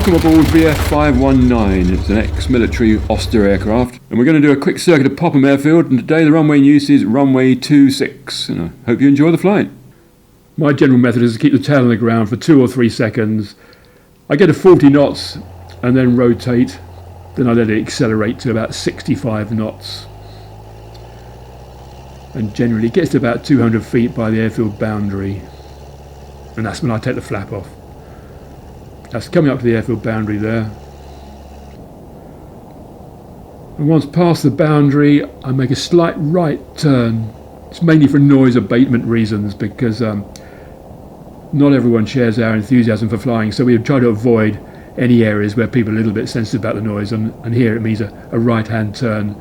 Welcome aboard VF 519. It's an ex-military Oster aircraft, and we're going to do a quick circuit of Popham Airfield, and today the runway in use is runway 26, and I hope you enjoy the flight. My general method is to keep the tail on the ground for 2 or 3 seconds. I get to 40 knots and then rotate, then I let it accelerate to about 65 knots. And generally it gets to about 200 feet by the airfield boundary, and that's when I take the flap off. That's coming up to the airfield boundary there. And once past the boundary, I make a slight right turn. It's mainly for noise abatement reasons, because not everyone shares our enthusiasm for flying, so we try to avoid any areas where people are a little bit sensitive about the noise, and here it means a right-hand turn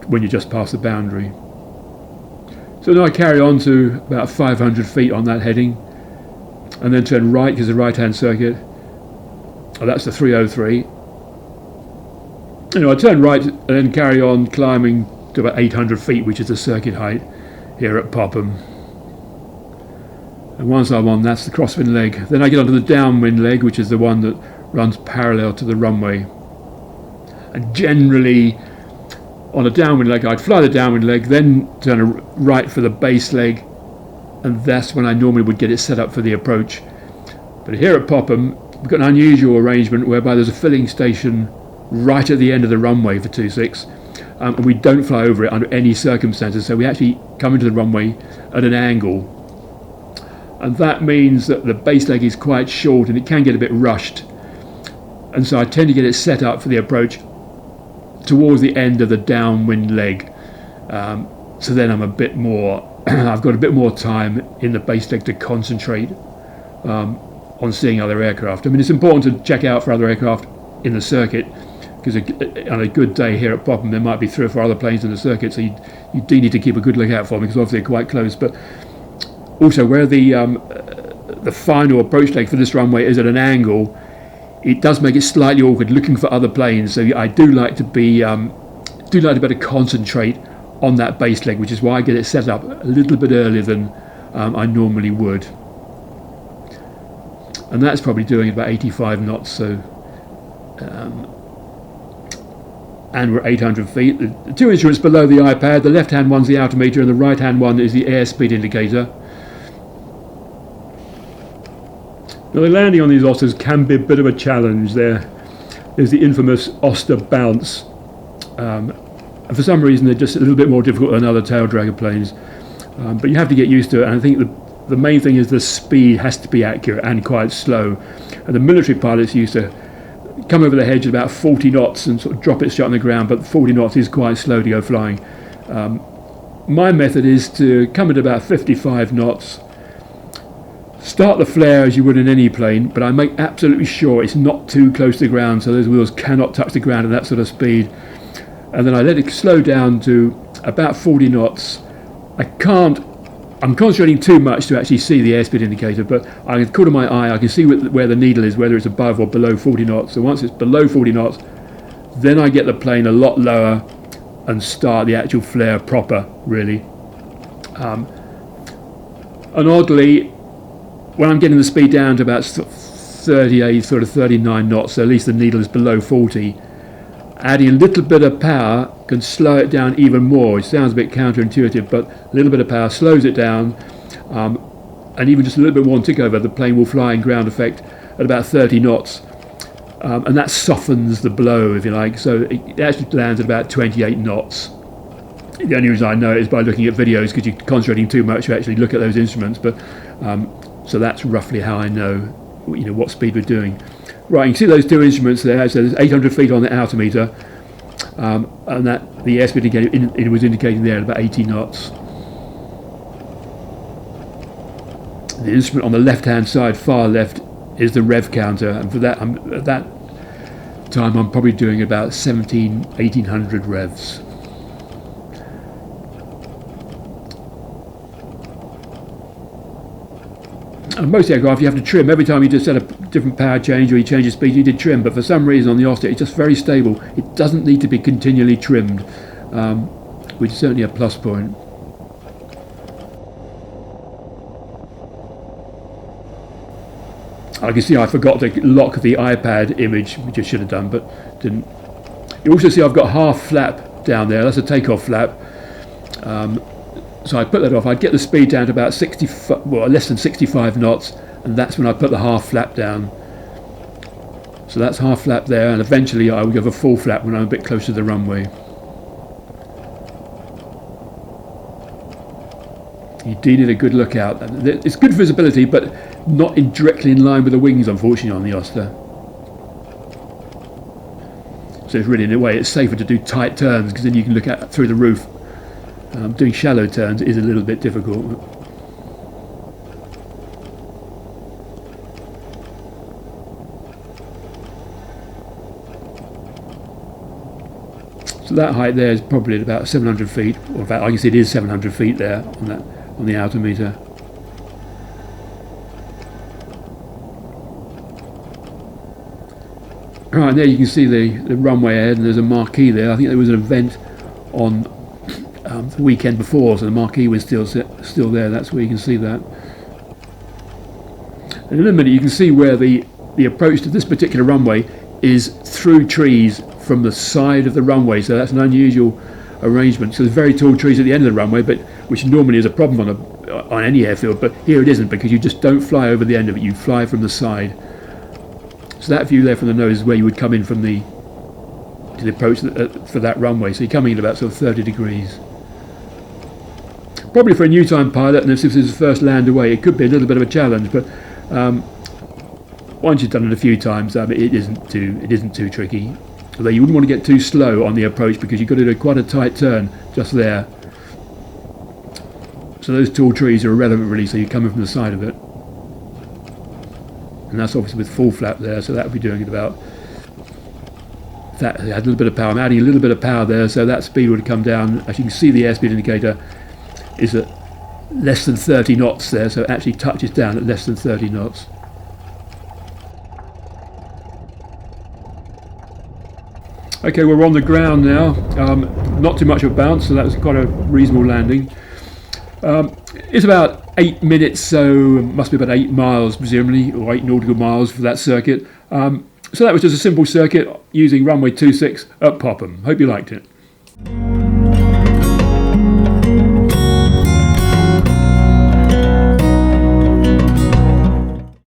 when you just pass the boundary. So now I carry on to about 500 feet on that heading, and then turn right because the right-hand circuit. Oh, that's the 303. I turn right and then carry on climbing to about 800 feet, which is the circuit height here at Popham. And once I'm on, that's the crosswind leg. Then I get onto the downwind leg, which is the one that runs parallel to the runway. And generally, on a downwind leg, I'd fly the downwind leg, then turn right for the base leg, and that's when I normally would get it set up for the approach. But here at Popham, we've got an unusual arrangement whereby there's a filling station right at the end of the runway for 26, and we don't fly over it under any circumstances, so we actually come into the runway at an angle. And that means that the base leg is quite short and it can get a bit rushed. And so I tend to get it set up for the approach towards the end of the downwind leg. So then I'm a bit more I've got a bit more time in the base leg to concentrate on seeing other aircraft. I mean, it's important to check out for other aircraft in the circuit, because on a good day here at Popham there might be 3 or 4 other planes in the circuit, so you do need to keep a good lookout for them, because obviously they're quite close. But also, where the final approach leg for this runway is at an angle, it does make it slightly awkward looking for other planes. So I do like to better concentrate on that base leg, which is why I get it set up a little bit earlier than I normally would. And that's probably doing about 85 knots. So, and we're 800 feet. The 2 instruments below the iPad, the left-hand one's the altimeter, and the right-hand one is the airspeed indicator. Now, the landing on these Osters can be a bit of a challenge. There's the infamous Oster bounce. And for some reason they're just a little bit more difficult than other tail dragger planes, but you have to get used to it. And I think the main thing is the speed has to be accurate and quite slow. And the military pilots used to come over the hedge at about 40 knots and sort of drop it straight on the ground, but 40 knots is quite slow to go flying. My method is to come at about 55 knots, start the flare as you would in any plane, but I make absolutely sure it's not too close to the ground, so those wheels cannot touch the ground at that sort of speed. And then I let it slow down to about 40 knots. I'm concentrating too much to actually see the airspeed indicator, but I can corner my eye, I can see where the needle is, whether it's above or below 40 knots. So once it's below 40 knots, then I get the plane a lot lower and start the actual flare proper, really. And oddly, when I'm getting the speed down to about 38, sort of 39 knots, so at least the needle is below 40, adding a little bit of power can slow it down even more. It sounds a bit counterintuitive, but a little bit of power slows it down, and even just a little bit more tick over, the plane will fly in ground effect at about 30 knots, and that softens the blow, if you like. So it actually lands at about 28 knots. The only reason I know it is by looking at videos, because you're concentrating too much to actually look at those instruments. But so that's roughly how I know what speed we're doing. Right, you can see those 2 instruments there. So there's 800 feet on the altimeter, and that the airspeed indicator it was indicating there at about 80 knots. The instrument on the left-hand side, far left, is the rev counter, and for that, at that time, I'm probably doing about 1800 revs. And most aircraft you have to trim every time you just set a different power change or you change the speed. You did trim, but for some reason on the Oster it's just very stable. It doesn't need to be continually trimmed, which is certainly a plus point. I can see I forgot to lock the iPad image, which I should have done, but didn't. You also see I've got half flap down there. That's a takeoff flap. So I put that off. I'd get the speed down to about less than 65 knots, and that's when I put the half flap down. So that's half flap there, and eventually I will give a full flap when I'm a bit closer to the runway. You do need a good lookout. It's good visibility, but not directly in line with the wings, unfortunately, on the Oster. So it's really, in a way, it's safer to do tight turns, because then you can look out through the roof. Doing shallow turns is a little bit difficult. So that height there is probably at about 700 feet, or in fact I can see it is 700 feet there on the altimeter. Right, there you can see the runway ahead, and there's a marquee there. I think there was an event on the weekend before, so the marquee was still there. That's where you can see that. And in a minute you can see where the approach to this particular runway is through trees from the side of the runway, so that's an unusual arrangement. So there's very tall trees at the end of the runway, but which normally is a problem on any airfield, but here it isn't, because you just don't fly over the end of it, you fly from the side. So that view there from the nose is where you would come in from the approach for that runway. So you're coming in about sort of 30 degrees. Probably for a new time pilot, and if this is the first land away, it could be a little bit of a challenge, but once you've done it a few times, it isn't too tricky. Although you wouldn't want to get too slow on the approach, because you've got to do quite a tight turn just there. So those tall trees are irrelevant really, so you're coming from the side of it. And that's obviously with full flap there, so that would be doing it about that. It had a little bit of power. I'm adding a little bit of power there, so that speed would come down. As you can see, the airspeed indicator is at less than 30 knots there, so it actually touches down at less than 30 knots. Okay, we're on the ground now. Not too much of a bounce, so that was quite a reasonable landing. It's about 8 minutes, so must be about 8 miles presumably, or 8 nautical miles for that circuit. So that was just a simple circuit using runway 26 at Popham. Hope you liked it.